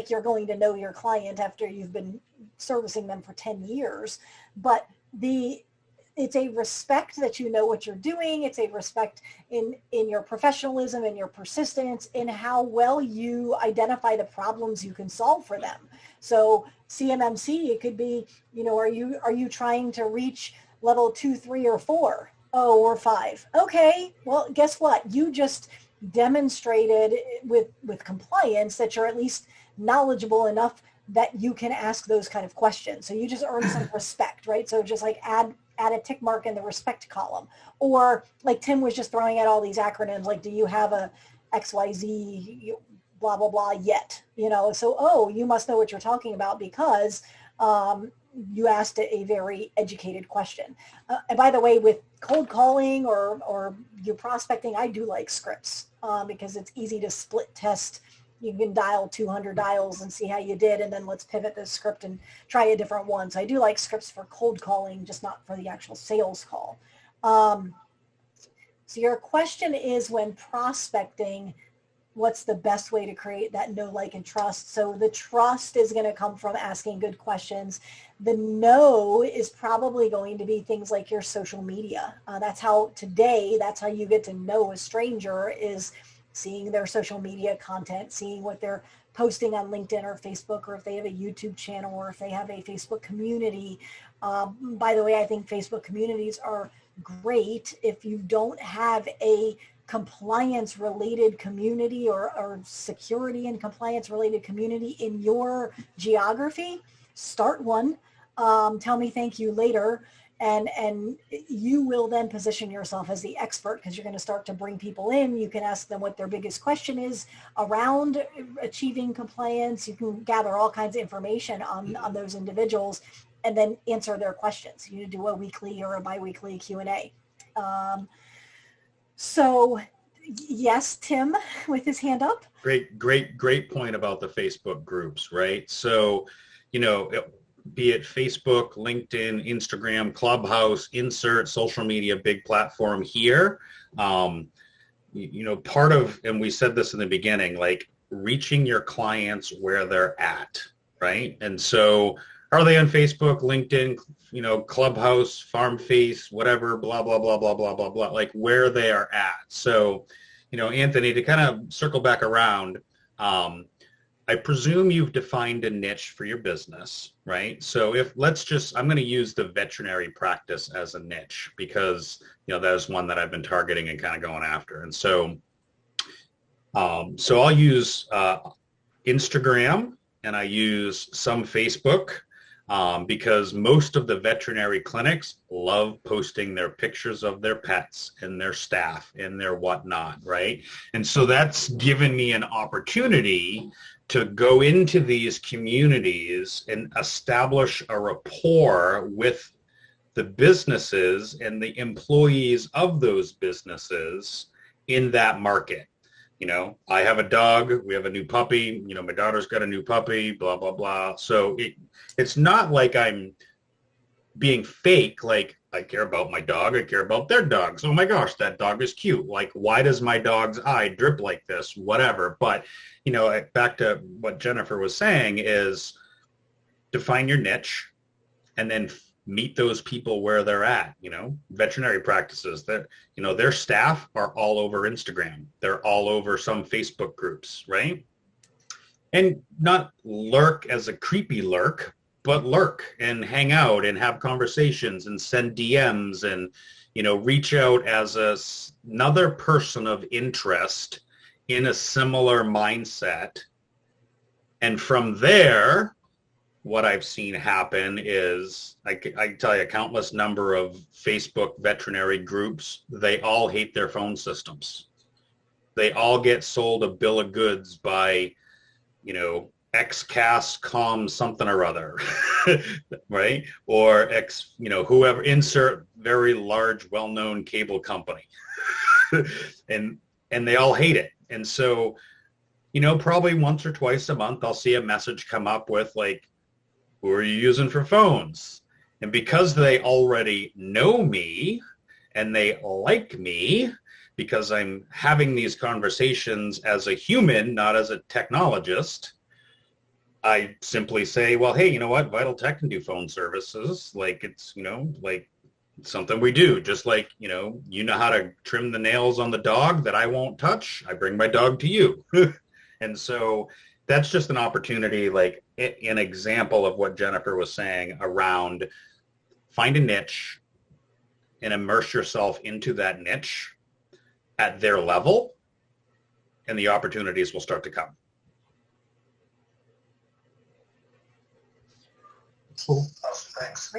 you're going to know your client after you've been servicing them for 10 years, but it's a respect that you know what you're doing. It's a respect in your professionalism and your persistence, in how well you identify the problems you can solve for them. So CMMC, it could be, are you trying to reach level 2, 3, or 4? Oh, or 5. Okay, well, guess what? You just demonstrated with compliance that you're at least knowledgeable enough that you can ask those kind of questions. So you just earn some respect, right? So just like add a tick mark in the respect column. Or like Tim was just throwing out all these acronyms, like, do you have a XYZ blah, blah, blah yet? So, you must know what you're talking about because you asked a very educated question. And by the way, with cold calling or your prospecting, I do like scripts because it's easy to split test. You can dial 200 dials and see how you did, and then let's pivot the script and try a different one. So I do like scripts for cold calling, just not for the actual sales call. So your question is, when prospecting, what's the best way to create that know, like, and trust? So the trust is going to come from asking good questions. The know is probably going to be things like your social media. That's how you get to know a stranger, is seeing their social media content, seeing what they're posting on LinkedIn or Facebook, or if they have a YouTube channel, or if they have a Facebook community. By the way, I think Facebook communities are great if you don't have a compliance related community or security and compliance related community in your geography. Start one. Tell me thank you later. And you will then position yourself as the expert, because you're going to start to bring people in. You can ask them what their biggest question is around achieving compliance. You can gather all kinds of information on those individuals and then answer their questions. You do a weekly or a biweekly Q&A. So yes, Tim with his hand up. Great point about the Facebook groups, right? So, be it Facebook, LinkedIn, Instagram, Clubhouse, insert social media, big platform here. Part of, and we said this in the beginning, like reaching your clients where they're at, right? And so are they on Facebook, LinkedIn, Clubhouse, FarmFace, whatever, blah, blah, blah, blah, blah, blah, blah, like where they are at. So, Anthony, to kind of circle back around, I presume you've defined a niche for your business, right? So I'm going to use the veterinary practice as a niche because, that is one that I've been targeting and kind of going after. And so I'll use Instagram, and I use some Facebook because most of the veterinary clinics love posting their pictures of their pets and their staff and their whatnot, right? And so that's given me an opportunity to go into these communities and establish a rapport with the businesses and the employees of those businesses in that market. I have a dog, we have a new puppy, my daughter's got a new puppy, blah, blah, blah. So it's not like I'm being fake, like, I care about my dog, I care about their dogs. Oh my gosh, that dog is cute. Like, why does my dog's eye drip like this? Whatever. But, back to what Jennifer was saying is define your niche and then meet those people where they're at. Veterinary practices, their staff are all over Instagram. They're all over some Facebook groups, right? And not lurk as a creepy lurk, but lurk and hang out and have conversations and send DMs and, reach out as another person of interest in a similar mindset. And from there, what I've seen happen is, I can tell you a countless number of Facebook veterinary groups, they all hate their phone systems. They all get sold a bill of goods by, XCast.com something or other, right? Or whoever, insert very large, well-known cable company. and they all hate it. And so, probably once or twice a month, I'll see a message come up with like, who are you using for phones? And because they already know me and they like me, because I'm having these conversations as a human, not as a technologist, I simply say, well, hey, you know what? Vital Tech can do phone services. Like, it's, like something we do. Just like, you know how to trim the nails on the dog that I won't touch. I bring my dog to you. And so that's just an opportunity, like an example of what Jennifer was saying around find a niche and immerse yourself into that niche at their level, and the opportunities will start to come. Cool. Thanks.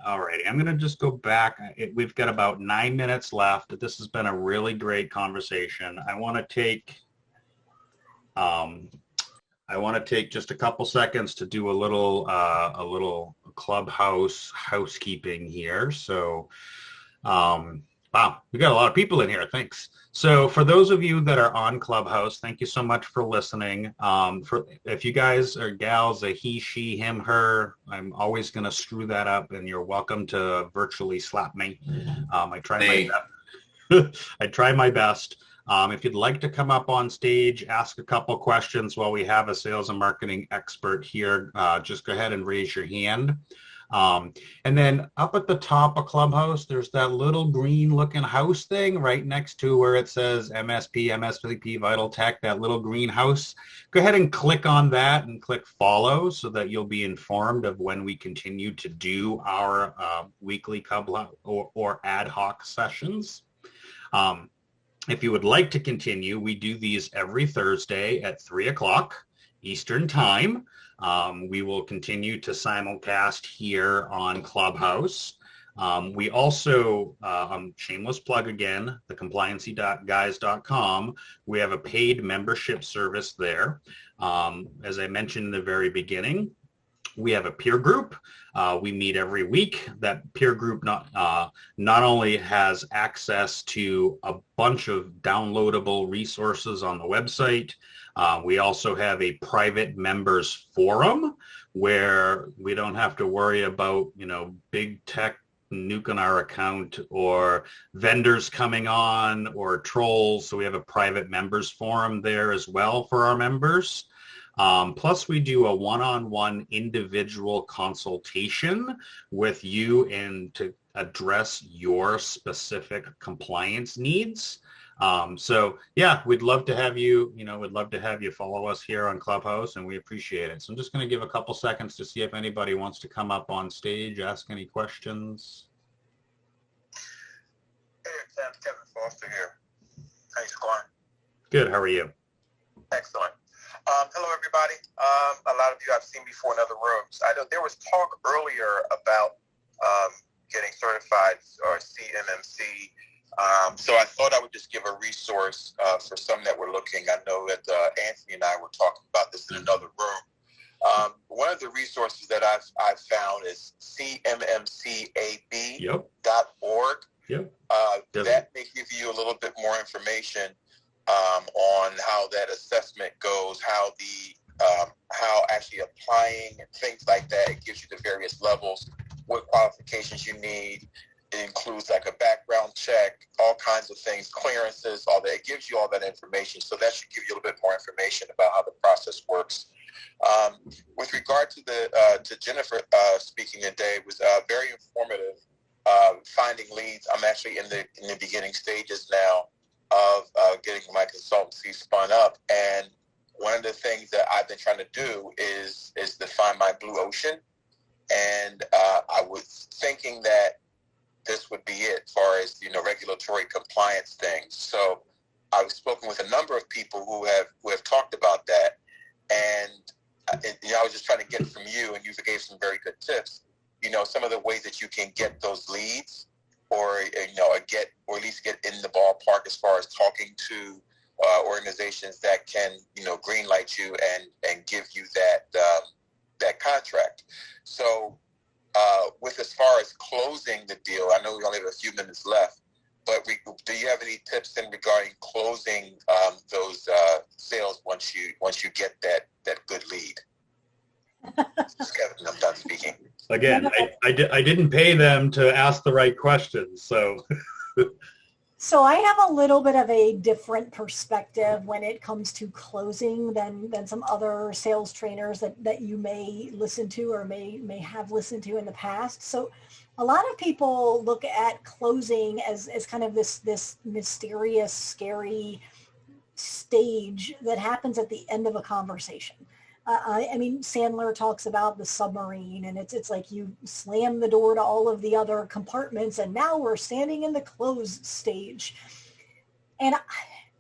All righty, I'm going to just go back. We've got about 9 minutes left. This has been a really great conversation. I want to take just a couple seconds to do a little Clubhouse housekeeping here. So, wow, we got a lot of people in here. Thanks. So for those of you that are on Clubhouse, thank you so much for listening. If you guys are gals, a he, she, him, her, I'm always going to screw that up, and you're welcome to virtually slap me. I try my best. If you'd like to come up on stage, ask a couple questions while we have a sales and marketing expert here, just go ahead and raise your hand. And then up at the top of Clubhouse, there's that little green looking house thing right next to where it says MSP, MSP, Vital Tech, that little green house. Go ahead and click on that and click follow so that you'll be informed of when we continue to do our weekly Clubhouse or ad hoc sessions. If you would like to continue, we do these every Thursday at 3:00 Eastern Time. We will continue to simulcast here on Clubhouse. We also, shameless plug again, the compliancy.guys.com, we have a paid membership service there. As I mentioned in the very beginning, we have a peer group. We meet every week. That peer group not only has access to a bunch of downloadable resources on the website, we also have a private members forum where we don't have to worry about, big tech nuking our account or vendors coming on or trolls. So we have a private members forum there as well for our members. Plus, we do a one-on-one individual consultation with you and to address your specific compliance needs. So yeah, we'd love to have you, follow us here on Clubhouse, and we appreciate it. So I'm just going to give a couple seconds to see if anybody wants to come up on stage, ask any questions. Hey, Sam, Kevin Foster here. How's it going? Good, how are you? Excellent. Hello, everybody. A lot of you I've seen before in other rooms. I know there was talk earlier about getting certified or CMMC. So I thought I would just give a resource for some that were looking. I know that Anthony and I were talking about this in another room. One of the resources that I've found is cmmcab.org. Yep. That may give you a little bit more information on how that assessment goes, how actually applying and things like that. It gives you the various levels. what qualifications you need. It includes like a background check, all kinds of things, clearances, all that. It gives you all that information. So that should give you a little bit more information about how the process works. With regard to to Jennifer speaking today, it was very informative. Finding leads. I'm actually in the beginning stages now of getting my consultancy spun up, and one of the things that I've been trying to do is to find my blue ocean. And I was thinking that this would be it as far as, regulatory compliance things. So I've spoken with a number of people who have talked about that. And I was just trying to get from you, and you gave some very good tips, some of the ways that you can get those leads, or, or at least get in the ballpark as far as talking to organizations that can, green light you and give you that contract. So with as far as closing the deal, I know we only have a few minutes left, but do you have any tips in regarding closing those sales once you get that good lead? Kevin, I'm done speaking. Again, I didn't pay them to ask the right questions, so. So I have a little bit of a different perspective when it comes to closing than some other sales trainers that you may listen to or may have listened to in the past. So a lot of people look at closing as kind of this mysterious, scary stage that happens at the end of a conversation. Sandler talks about the submarine, and it's like you slam the door to all of the other compartments, and now we're standing in the close stage. And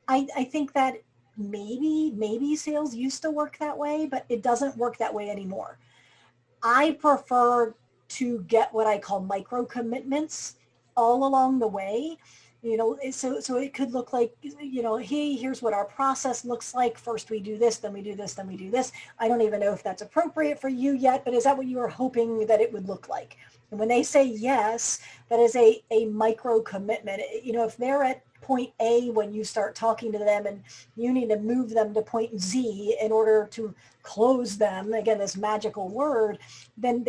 I think that maybe sales used to work that way, but it doesn't work that way anymore. I prefer to get what I call micro commitments all along the way. So it could look like, hey, here's what our process looks like. First we do this, then we do this, then we do this. I don't even know if that's appropriate for you yet, but is that what you were hoping that it would look like? And when they say yes, that is a micro commitment. If they're at point A when you start talking to them and you need to move them to point Z in order to close them, again, this magical word, then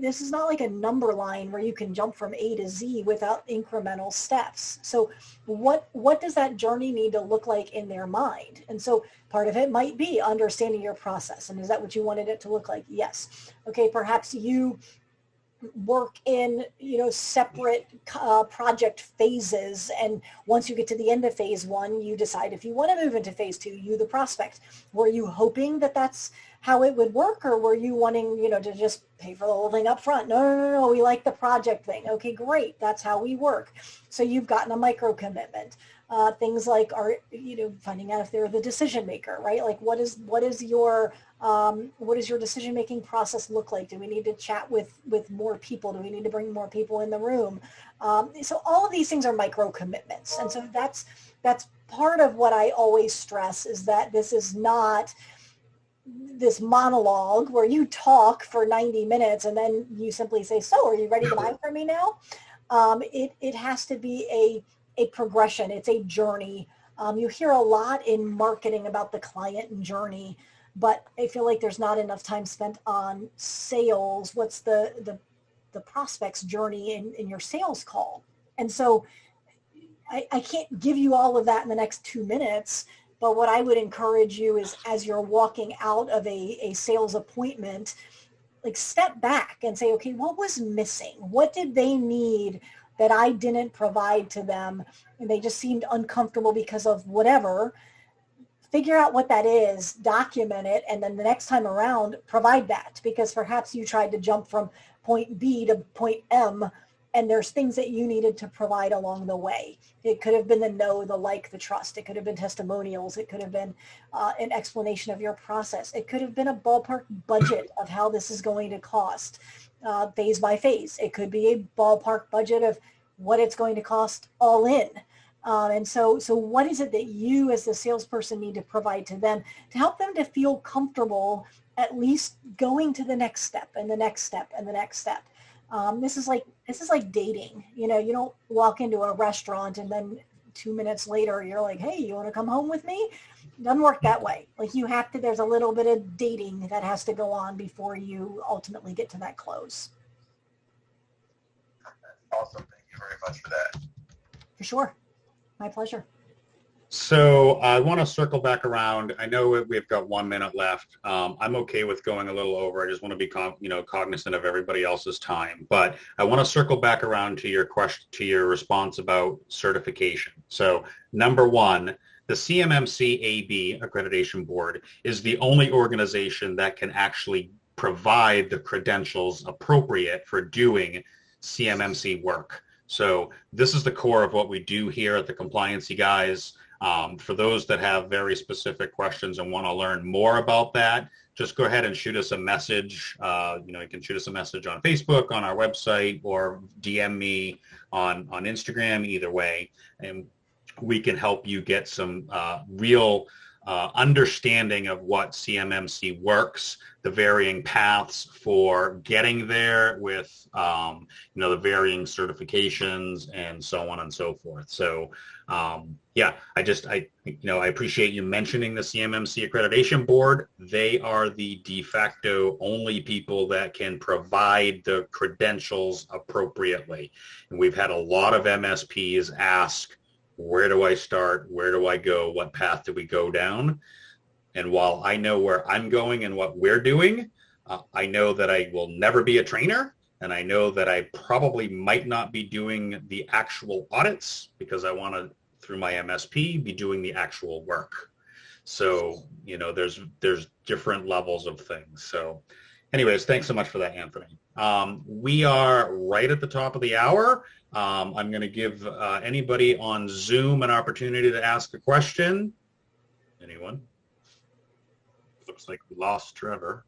this is not like a number line where you can jump from A to Z without incremental steps. So what does that journey need to look like in their mind? And so part of it might be understanding your process. And is that what you wanted it to look like? Yes. Okay, perhaps you work in separate project phases, and once you get to the end of phase 1, you decide if you want to move into phase 2. You, the prospect, were you hoping that that's how it would work, or were you wanting to just pay for the whole thing up front? No, we like the project thing. Okay, great, that's how we work. So you've gotten a micro commitment. Things like finding out if they're the decision maker, right? Like what is your decision-making process look like? Do we need to chat with more people? Do we need to bring more people in the room? So all of these things are micro commitments. And so that's part of what I always stress, is that this is not this monologue where you talk for 90 minutes and then you simply say, so are you ready to buy from me now? It has to be a progression. It's a journey. You hear a lot in marketing about the client journey, but I feel like there's not enough time spent on sales. What's the prospect's journey in your sales call? And so I can't give you all of that in the next 2 minutes, but what I would encourage you is, as you're walking out of a sales appointment, like step back and say, okay, what was missing? What did they need that I didn't provide to them? And they just seemed uncomfortable because of whatever. Figure out what that is, document it, and then the next time around, provide that, because perhaps you tried to jump from point B to point M, and there's things that you needed to provide along the way. It could have been the know, the like, the trust. It could have been testimonials. It could have been an explanation of your process. It could have been a ballpark budget of how this is going to cost, phase by phase. It could be a ballpark budget of what it's going to cost all in. And so what is it that you as the salesperson need to provide to them to help them to feel comfortable at least going to the next step and the next step and the next step? This is like dating. You don't walk into a restaurant and then 2 minutes later you're like, hey, you want to come home with me? It doesn't work that way. Like there's a little bit of dating that has to go on before you ultimately get to that close. Awesome. Thank you very much for that. For sure. My pleasure. So I want to circle back around. I know we've got 1 minute left. I'm okay with going a little over. I just want to be cognizant of everybody else's time. But I want to circle back around to your question, to your response about certification. So number one, the CMMC AB Accreditation Board is the only organization that can actually provide the credentials appropriate for doing CMMC work. So this is the core of what we do here at the Compliancy guys. For those that have very specific questions and want to learn more about that, just go ahead and shoot us a message. You can shoot us a message on Facebook, on our website, or DM me on Instagram, either way. And we can help you get some real understanding of what CMMC works, the varying paths for getting there with, the varying certifications and so on and so forth. So, I appreciate you mentioning the CMMC Accreditation Board. They are the de facto only people that can provide the credentials appropriately. And we've had a lot of MSPs ask, where do I start? Where do I go? What path do we go down? And while I know where I'm going and what we're doing, I know that I will never be a trainer. And I know that I probably might not be doing the actual audits because I want to, through my MSP, be doing the actual work. So, there's different levels of things. So anyways, thanks so much for that, Anthony. We are right at the top of the hour. I'm going to give anybody on Zoom an opportunity to ask a question. Anyone? Looks like we lost Trevor.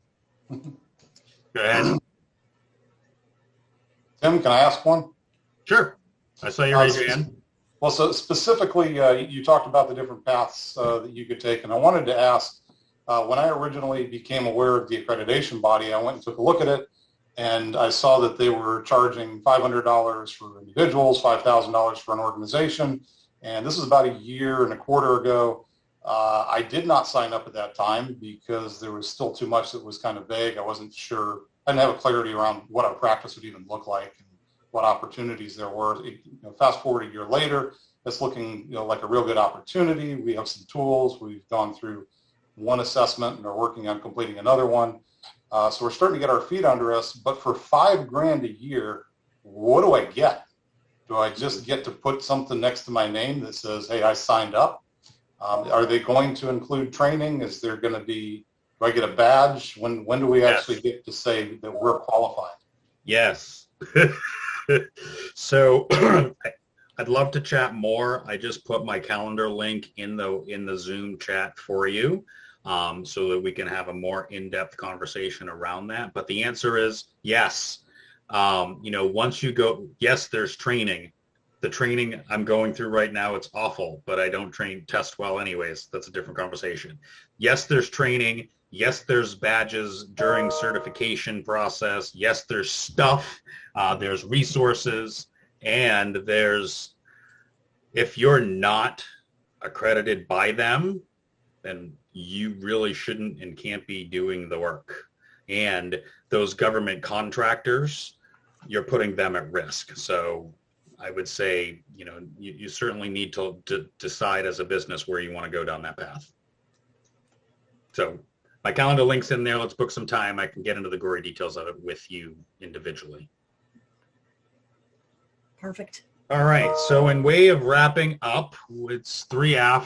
Go ahead. Tim, can I ask one? Sure. I saw you raise your hand. Well, so specifically, you talked about the different paths that you could take, and I wanted to ask, when I originally became aware of the accreditation body, I went and took a look at it, and I saw that they were charging $500 for individuals, $5,000 for an organization, and this is about 1.25 years ago. I did not sign up at that time because there was still too much that was kind of vague. I wasn't sure. I didn't have a clarity around what our practice would even look like and what opportunities there were. Fast forward 1 year later, it's looking like a real good opportunity. We have some tools. We've gone through one assessment and are working on completing another one. So we're starting to get our feet under us. But for $5,000 a year, what do I get? Do I just get to put something next to my name that says, hey, I signed up? Are they going to include training? Is there going to be, do I get a badge? When do we actually get to say that we're qualified? Yes. So I'd love to chat more. I just put my calendar link in the Zoom chat for you so that we can have a more in-depth conversation around that. But the answer is yes. Once you go, yes, there's training. The training I'm going through right now, it's awful, but I don't test well anyways. That's a different conversation. Yes, there's training. Yes, there's badges during certification process. Yes, there's stuff. There's resources. And if you're not accredited by them, then you really shouldn't and can't be doing the work. And those government contractors, you're putting them at risk. So I would say, you certainly need to decide as a business where you want to go down that path. So my calendar link's in there. Let's book some time. I can get into the gory details of it with you individually. Perfect. All right. So in way of wrapping up, it's 3 after.